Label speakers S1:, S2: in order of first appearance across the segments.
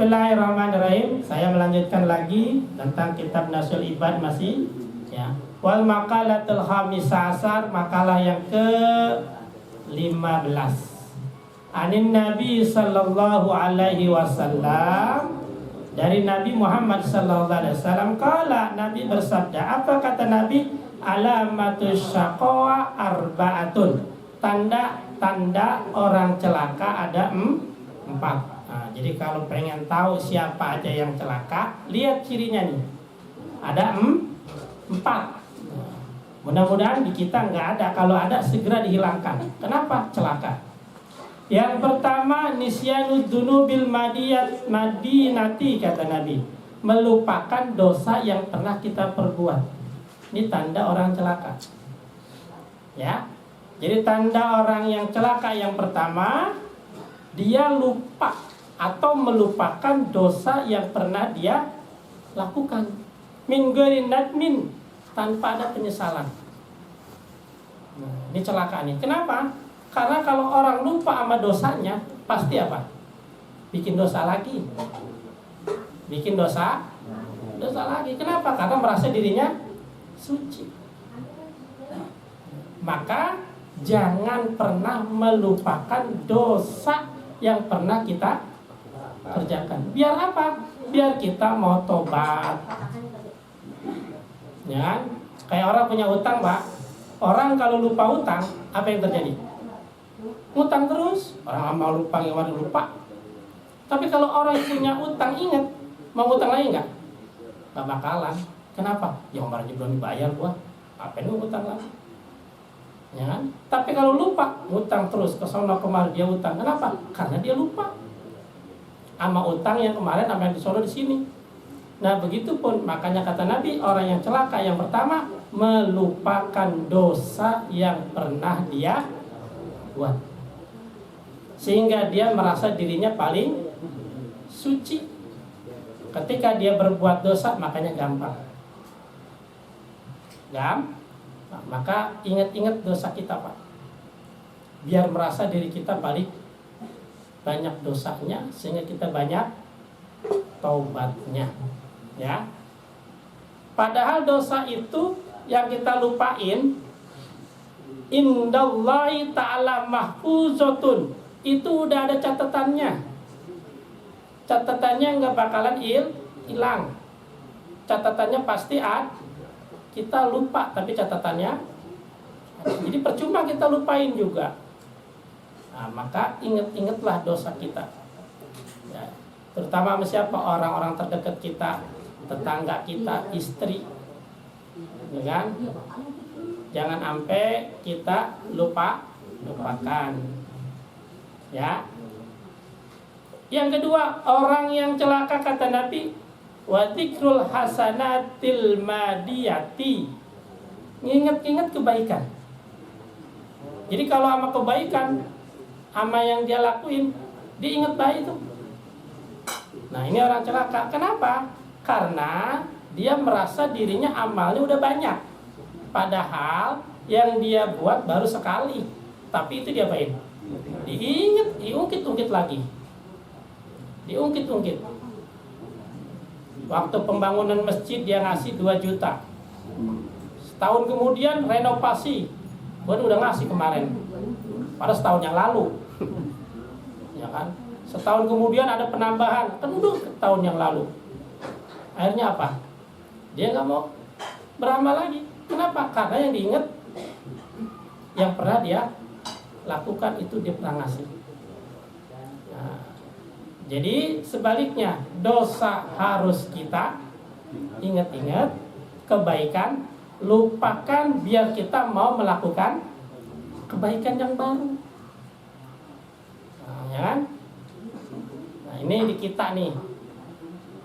S1: Bismillahirrahmanirrahim. Saya melanjutkan lagi tentang kitab Nasul Ibad masih ya. Wal maqalatul khamisah asar, makalah yang ke-15. Anin Nabi sallallahu alaihi wasallam, dari Nabi Muhammad sallallahu alaihi wasallam, kala Nabi bersabda, apa kata Nabi? Alamatus syaqwa arba'atun. Tanda-tanda orang celaka ada 4. Nah, jadi kalau pengen tahu siapa aja yang celaka, lihat cirinya nih. Ada 4. Mudah-mudahan di kita nggak ada. Kalau ada segera dihilangkan. Kenapa celaka? Yang pertama, nisyanud dunubil madinati, kata Nabi, melupakan dosa yang pernah kita perbuat. Ini tanda orang celaka. Ya. Jadi tanda orang yang celaka yang pertama, dia lupa atau melupakan dosa yang pernah dia lakukan. Min ghairi nadmin, tanpa ada penyesalan. Nah, ini celaka nih. Kenapa? Karena kalau orang lupa sama dosanya, pasti apa? Bikin dosa lagi. Bikin dosa lagi. Kenapa? Karena merasa dirinya suci. Maka jangan pernah melupakan dosa yang pernah kita kerjakan. Biar apa? Biar kita mau tobat. Ya kan? Kayak orang punya utang, Pak. Orang kalau lupa utang, apa yang terjadi? Utang terus. Orang mau lupa, yang lupa. Tapi kalau orang yang punya utang ingat, mau utang lagi nggak? Nggak bakalan. Kenapa? Yang kemarin belum dibayar gua. Apa yang utang lagi? Ya kan? Tapi kalau lupa, utang terus ke sono kemarin dia utang. Kenapa? Karena dia lupa sama utang yang kemarin sama yang di sono di sini. Nah, begitupun makanya kata Nabi, orang yang celaka yang pertama melupakan dosa yang pernah dia buat, sehingga dia merasa dirinya paling suci. Ketika dia berbuat dosa, makanya gampang. Nah, maka ingat-ingat dosa kita, Pak. Biar merasa diri kita paling banyak dosanya, sehingga kita banyak taubatnya. Ya. Padahal dosa itu yang kita lupain, indallahi ta'ala mahfuzatun, itu udah ada catatannya. Catatannya nggak bakalan hilang. Catatannya pasti ada. Kita lupa, tapi catatannya. Jadi percuma kita lupain juga. Nah, maka ingat-ingatlah dosa kita. Ya. Terutama sama siapa? Orang-orang terdekat kita, tetangga kita, istri. Ya kan? Jangan sampai kita lupakan. Ya. Yang kedua, orang yang celaka kata Nabi, wa dzikrul hasanatil madiyati, ingat-ingat kebaikan. Jadi kalau sama kebaikan, sama yang dia lakuin, dia ingat baik itu. Nah, ini orang celaka. Kenapa? Karena dia merasa dirinya amalnya udah banyak, padahal yang dia buat baru sekali. Tapi itu dia apain? Diingat, diungkit-ungkit lagi. Diungkit-ungkit. Waktu pembangunan masjid dia ngasih 2 juta. Setahun kemudian renovasi, gua udah ngasih kemarin. Pada setahun yang lalu. Ya kan? Setahun kemudian ada penambahan, kan udah tahun yang lalu. Akhirnya apa? Dia nggak mau beramal lagi. Kenapa? Karena yang diingat, yang pernah dia lakukan itu dia pernah ngasih. Nah, jadi sebaliknya, dosa harus kita ingat-ingat, kebaikan lupakan biar kita mau melakukan kebaikan yang baru. Nah, ya kan? Nah, ini di kita nih.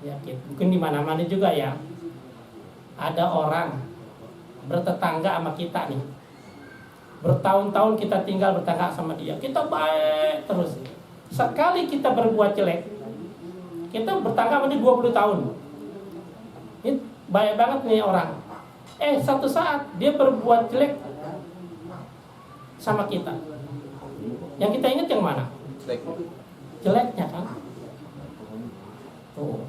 S1: Ya, mungkin di mana-mana juga ya. Ada orang bertetangga sama kita nih. Bertahun-tahun kita tinggal bertetangga sama dia. Kita baik terus. Sekali kita berbuat jelek, kita bertetangga sama dia 20 tahun. Ini baik banget nih orang. Satu saat dia berbuat jelek sama kita. Yang kita ingat yang mana? Jeleknya kan.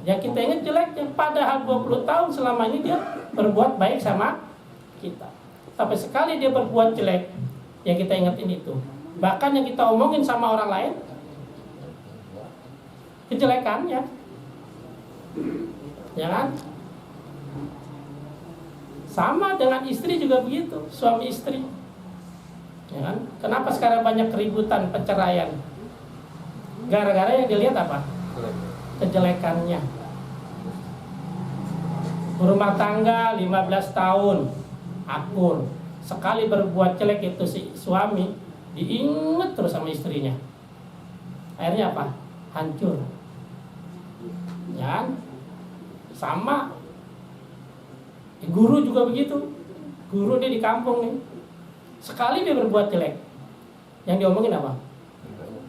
S1: Ya kita ingat jeleknya, padahal 20 tahun selama ini dia berbuat baik sama kita. Tapi sekali dia berbuat jelek, ya kita ingetin itu. Bahkan yang kita omongin sama orang lain, kejelekannya, ya kan? Sama dengan istri juga begitu, suami istri, ya kan? Kenapa sekarang banyak keributan, perceraian? Gara-gara yang dilihat apa? Kejelekannya. Berumah tangga 15 tahun, akur. Sekali berbuat jelek itu si suami diingat terus sama istrinya. Akhirnya apa? Hancur. Ya kan? Sama. Guru juga begitu. Guru dia di kampung nih. Sekali dia berbuat jelek, yang diomongin apa?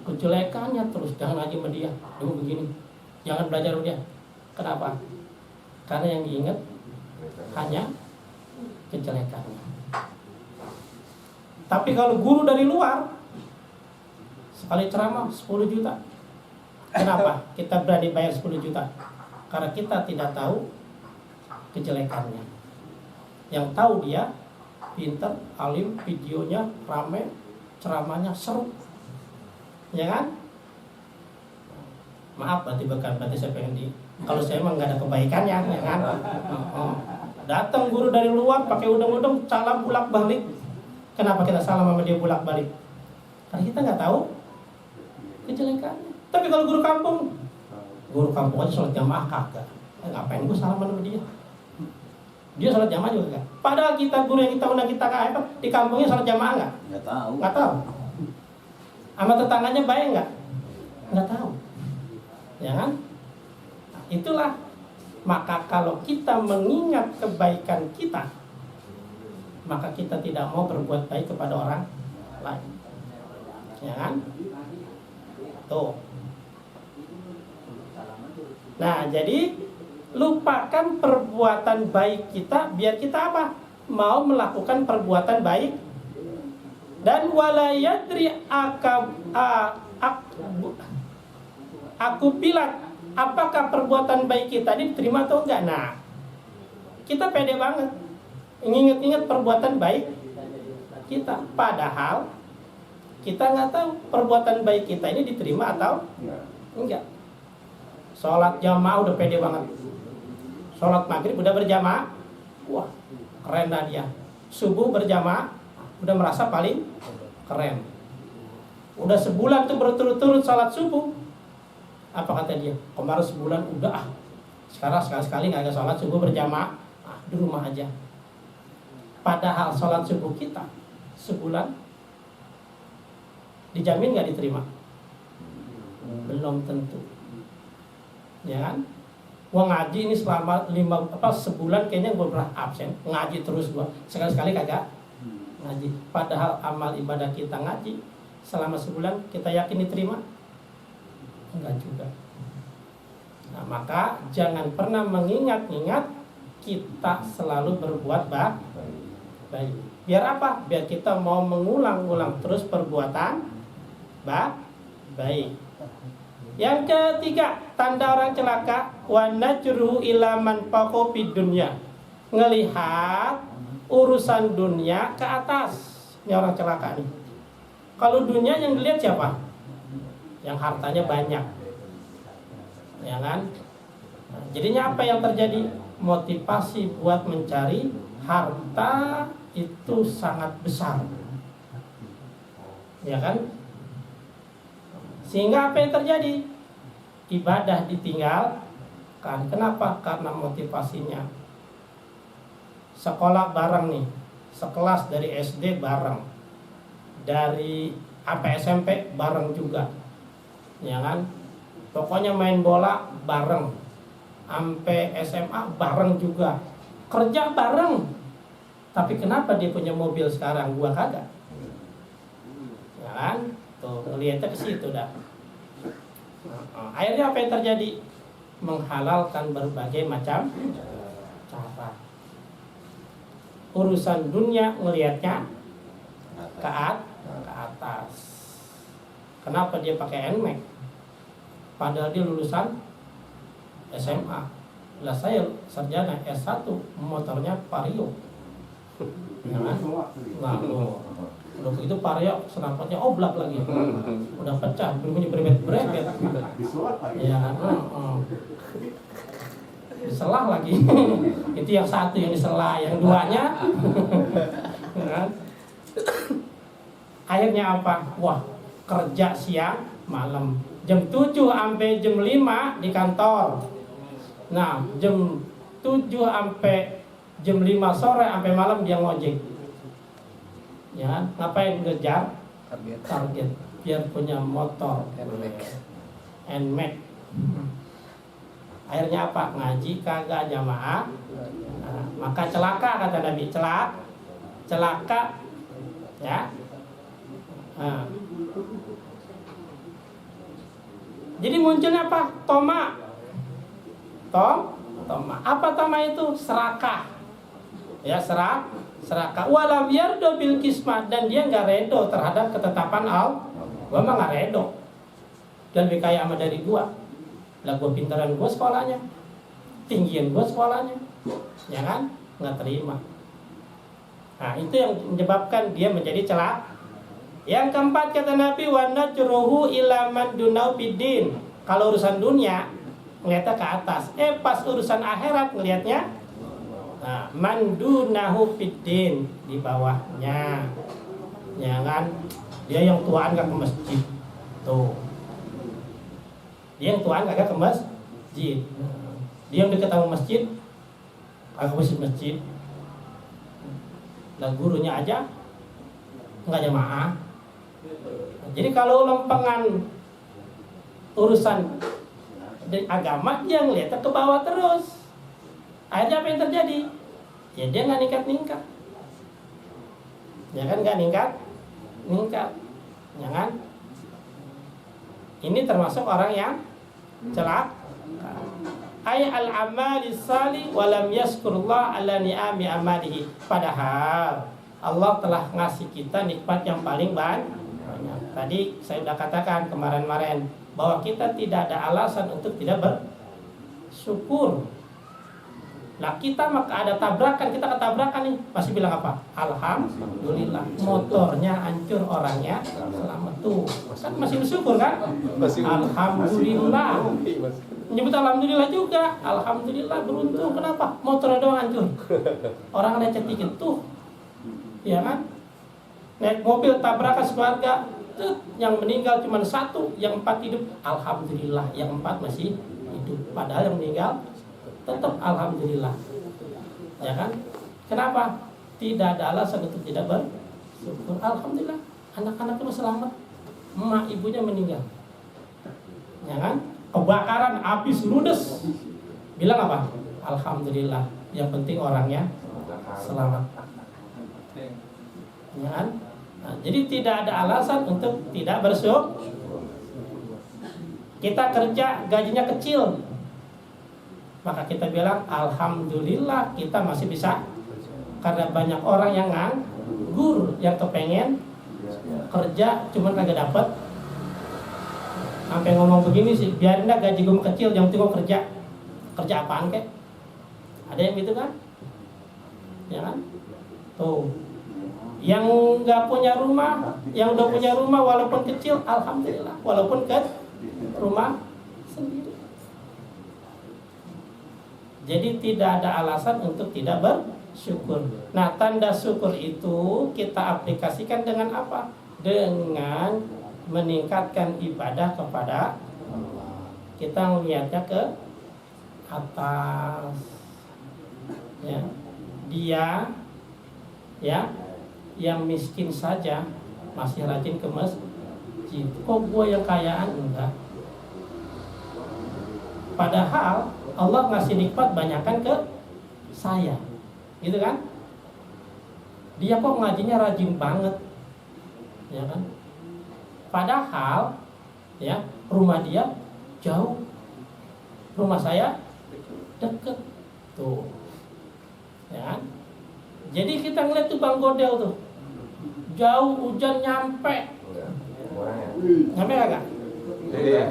S1: Kejelekannya terus. Jangan ngaji sama dia, dia begini. Jangan belajar sama dia. Kenapa? Karena yang diingat hanya kejelekannya. Tapi kalau guru dari luar, sekali ceramah 10 juta. Kenapa? Kita berani bayar 10 juta. Karena kita tidak tahu kejelekannya. Yang tahu dia pintar, alim, videonya rame, ceramahnya seru, ya kan? Maaf berarti saya pengen kalau saya emang nggak ada kebaikannya, ya kan? Datang guru dari luar pakai udang-udang, salam bolak balik. Kenapa kita salam sama dia bolak balik? Karena kita nggak tahu kejelekannya. Tapi kalau guru kampung aja sholat jamaah kagak. Ngapain gue salaman sama dia? Dia sholat jamaah juga kan? Padahal kita guru yang kita undang kita apa di kampungnya sholat jamaah nggak? Nggak tahu. Sama tetangganya baik nggak? Nggak tahu. Ya kan? Nah, itulah. Maka kalau kita mengingat kebaikan kita, maka kita tidak mau berbuat baik kepada orang lain. Ya kan? Tuh. Nah, jadi lupakan perbuatan baik kita biar kita apa? Mau melakukan perbuatan baik. Dan wala yadri aku bilang apakah perbuatan baik kita ini diterima atau enggak. Nah, kita pede banget ingat-ingat perbuatan baik kita, padahal kita nggak tahu perbuatan baik kita ini diterima atau enggak. Sholat jamaah udah pede banget. Sholat maghrib udah berjamaah, wah keren dah dia. Subuh berjamaah, udah merasa paling keren. Udah sebulan tuh berturut-turut sholat subuh. Apa kata dia? Kemarin sebulan udah sekarang sekali-sekali nggak ada sholat subuh berjamaah, di rumah aja. Padahal sholat subuh kita sebulan dijamin nggak diterima? Belum tentu. Ya kan? Gua ngaji ini selama sebulan kayaknya gua pernah absen, ngaji terus gua. Sekali-sekali kagak ngaji. Padahal amal ibadah kita ngaji selama sebulan, kita yakin diterima? Enggak juga. Nah, maka jangan pernah mengingat-ingat kita selalu berbuat baik. Biar apa? Biar kita mau mengulang-ulang terus perbuatan baik. Yang ketiga, tanda orang celaka, wa najruhu ila man faqo fid dunya. Ngelihat urusan dunia ke atas. Ini orang celaka nih. Kalau dunia yang dilihat siapa? Yang hartanya banyak. Ya kan? Nah, jadinya apa yang terjadi? Motivasi buat mencari harta itu sangat besar. Ya kan? Sehingga apa yang terjadi? Ibadah ditinggalkan. Kenapa? Karena motivasinya. Sekolah bareng nih, sekelas dari SD bareng, dari SMP bareng juga, ya kan? Pokoknya main bola bareng, sampai SMA bareng juga, kerja bareng. Tapi kenapa dia punya mobil sekarang, gua kagak? Ya kan? Tuh, ngeliatnya ke situ dah. Akhirnya apa yang terjadi? Menghalalkan berbagai macam cara. Urusan dunia ngelihatnya ke atas. Kenapa dia pakai NMAX? Padahal dia lulusan SMA. Lah saya sarjana S1, motornya Vario. Ya kan? Nah, udah begitu Vario knalpotnya oblak lagi. Udah pecah, bunyi berbret-bret. Ya kan? Diselah lagi. Itu yang satu yang diselah, yang duanya kan? Akhirnya apa? Wah, kerja siang malam, jam 7 sampai jam 5 di kantor. Nah, jam 7 sampai jam 5 sore sampai malam dia ngojek. Ya, ngapain? Ngejar target biar punya motor NMAX. Akhirnya apa? Ngaji kagak jamaah. Nah, maka celaka kata Nabi, celaka ya. Nah. Jadi munculnya apa? Toma. Apa toma itu? Serakah. Ya, serakah. Walam yardo bil kismah, dan dia nggak redo terhadap ketetapan Allah. Gua mah nggak redo. Dan lebih kaya sama dari gua. Lah gua pintaran gua sekolahnya, tinggian gua sekolahnya, ya kan? Nggak terima. Nah, itu yang menyebabkan dia menjadi celaka. Yang keempat kata Nabi, wa najruhu ila man dunau biddin. Kalau urusan dunia ngeliatnya ke atas, pas urusan akhirat ngelihatnya man dunahu biddin, di bawahnya. Ya kan? Dia yang tuaan gak ke masjid. Tuh. Dia yang tuaan kagak ke masjid. Dia yang dekat sama masjid kagak ke masjid. Lah gurunya aja enggak jamaah. Jadi kalau lempengan urusan agama, dia ngeliatnya ke bawah terus. Akhirnya apa yang terjadi? Ya dia nggak ningkat. Ya kan, nggak ningkat. Ya kan? Ini termasuk orang yang celaka. Ay al-amali salih walam yaskurullah ala ni'ami amalihi. Padahal Allah telah ngasih kita nikmat yang paling banyak. Tadi saya sudah katakan kemarin-kemarin bahwa kita tidak ada alasan untuk tidak bersyukur. Nah, kita maka ada tabrakan, kita ketabrakan nih, masih bilang apa? Alhamdulillah. Motornya hancur, orangnya selamat tuh. Kan masih bersyukur kan? Alhamdulillah. Menyebut alhamdulillah juga. Alhamdulillah, beruntung. Kenapa? Motornya doang hancur. Orang lecet dikit tuh. Ya kan? Naik mobil tabrakan sekeluarga, yang meninggal cuma 1, yang 4 hidup. Alhamdulillah, yang 4 masih hidup. Padahal yang meninggal tetap alhamdulillah. Ya kan? Kenapa? Tidak ada alasan untuk tidak bersyukur. Alhamdulillah, anak-anaknya selamat. Emak ibunya meninggal. Ya kan? Kebakaran, habis ludes. Bilang apa? Alhamdulillah. Yang penting orangnya selamat. Ya kan? Nah, jadi tidak ada alasan untuk tidak bersyukur. Kita kerja gajinya kecil, maka kita bilang alhamdulillah kita masih bisa. Karena banyak orang yang nganggur, yang kepengen kerja cuman kagak dapet. Sampai ngomong begini sih, biarin dah gaji gue kecil, yang penting gue kerja. Kerja apaan kek? Ada yang gitu kan? Ya kan? Tuh. Yang nggak punya rumah, yang udah punya rumah walaupun kecil, alhamdulillah, walaupun ke rumah sendiri. Jadi tidak ada alasan untuk tidak bersyukur. Nah, tanda syukur itu kita aplikasikan dengan apa? Dengan meningkatkan ibadah kepada Allah. Kita melihatnya ke atas. Ya. Dia ya yang miskin saja masih rajin ke masjid. Kok gue yang kayaan enggak? Padahal Allah ngasih nikmat banyakkan ke saya, gitu kan? Dia kok ngajinya rajin banget, ya kan? Padahal ya rumah dia jauh, rumah saya deket, tuh, ya kan? Jadi kita ngeliat tuh Bang Godel tuh, jauh hujan nyampe kagak?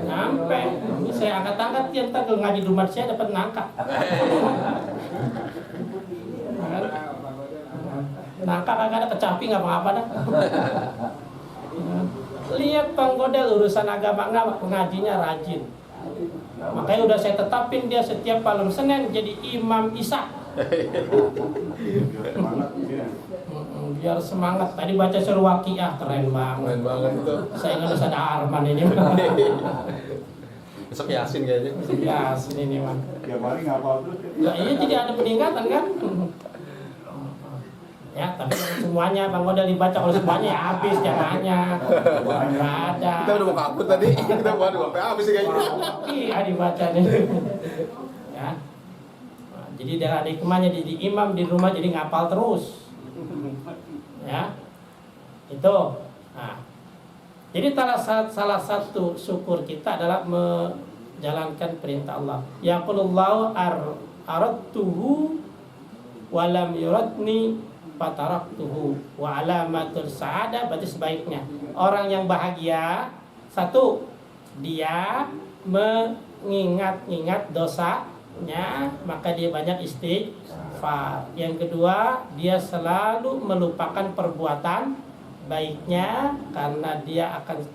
S1: Nyampe. Saya angkat-angkat dia ntar kalau ngaji di rumah saya dapat nangka. Nangka kagak ada kecapi nggak apa-apa dah. Lihat Bang Godel urusan agama nggak pengajinya rajin. Makanya udah saya tetapin dia setiap malam Senin jadi imam Isya. Biar semangat. Tadi baca suruh Waqiah keren banget.
S2: Keren banget itu.
S1: Saya nggak bisa ada Arman ini.
S2: Besok Yasin kayaknya.
S1: Yasin ini mah.
S3: Tiap hari ngapal terus.
S1: Ya iya jadi ada peningkatan kan. Ya tapi semuanya Bang Godel dibaca, kalau semuanya ya habis jangannya. Nggak ada.
S2: Kita udah mau kabut tadi. Kita waduh sampai habis kayaknya.
S1: Iya dibaca nih. Ya. Nah, jadi dari hikmahnya jadi imam di rumah jadi ngapal terus. Ya. Itu. Nah. Jadi salah satu syukur kita adalah menjalankan perintah Allah. Yaqulullahu aradtuhu wa lam yuradni fataraktuhu wa alamatul sa'adah. Berarti sebaiknya orang yang bahagia, satu, dia mengingat-ingat dosanya, maka dia banyak istighfar. Yang kedua, dia selalu melupakan perbuatan baiknya karena dia akan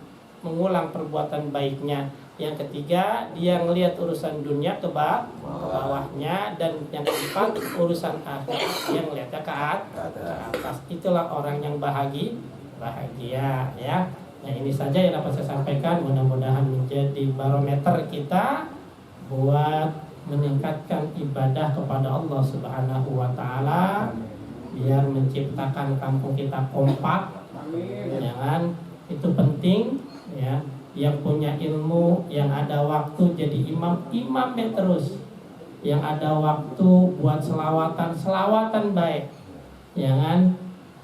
S1: mengulang perbuatan baiknya. Yang ketiga, dia ngelihat urusan dunia ke bawahnya, dan yang keempat urusan akhirat dia ngelihatnya ke atas. Itulah orang yang bahagia ya. Nah, ini saja yang dapat saya sampaikan. Mudah-mudahan menjadi barometer kita buat meningkatkan ibadah kepada Allah Subhanahu wa taala, biar menciptakan kampung kita kompak. Ya kan? Itu penting ya. Yang punya ilmu, yang ada waktu jadi imam ya terus. Yang ada waktu buat selawatan baik. Ya kan?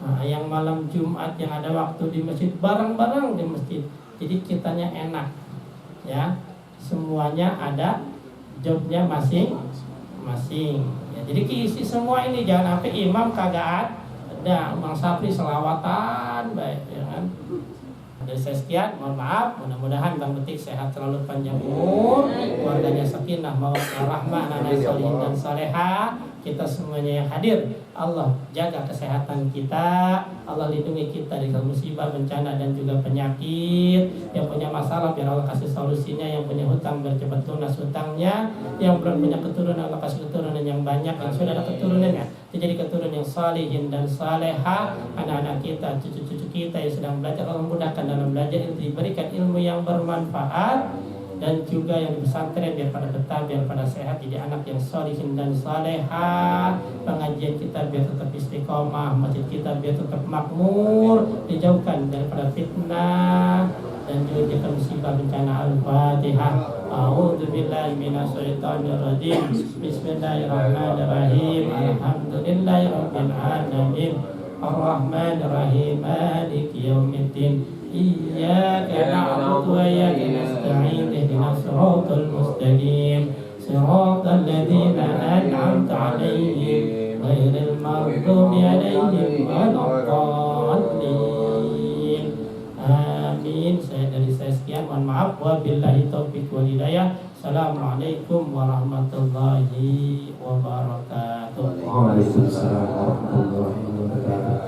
S1: Nah, yang malam Jumat yang ada waktu di masjid bareng-bareng di masjid. Jadi kitanya enak. Ya. Semuanya ada jobnya masing-masing. Ya, jadi isi semua ini, jangan sampai imam kagak ada. Bang Sapri selawatan baik, ya kan? Dari saya sekian, mohon maaf. Mudah-mudahan Bang Betik sehat selalu, panjang umur, keluarganya sakinah, mawaddah rahmah, anak solihin dan saleha. Kita semuanya yang hadir, Allah jaga kesehatan kita, Allah lindungi kita dari musibah, bencana dan juga penyakit. Yang punya masalah biar Allah kasih solusinya, yang punya hutang biar cepat lunas hutangnya, yang belum punya keturunan Allah kasih keturunan yang banyak, yang sudah ada keturunannya jadi keturunan yang salihin dan saleha. Anak-anak kita, cucu-cucu kita yang sedang belajar, Allah mudahkan dalam belajar itu, diberikan ilmu yang bermanfaat, dan juga yang di pesantren biar pada betah, biar pada sehat, jadi anak yang salihin dan saleha. Pengajian kita biar tetap istiqomah, masjid kita biar tetap makmur, dijauhkan daripada fitnah dan juga jika musibah bencana. Al-Fatihah. A'udzubillahi minasyaitonirrajim. Bismillahirrahmanirrahim. Alhamdulillahirabbil alamin. Ar-Rahmanirrahim. Maliki yaumiddin. Iyyaka na'budu wa iyyaka nasta'in. Ihdinas siratal mustaqim. Siratal ladzina an'amta 'alaihim ghairil maghdubi 'alaihim waladdallin. Amin. Dari saya sekian, mohon maaf. Wabillahi taufiq wal hidayah. Assalamualaikum warahmatullahi wabarakatuh.
S4: Waalaikumsalam warahmatullahi wabarakatuh.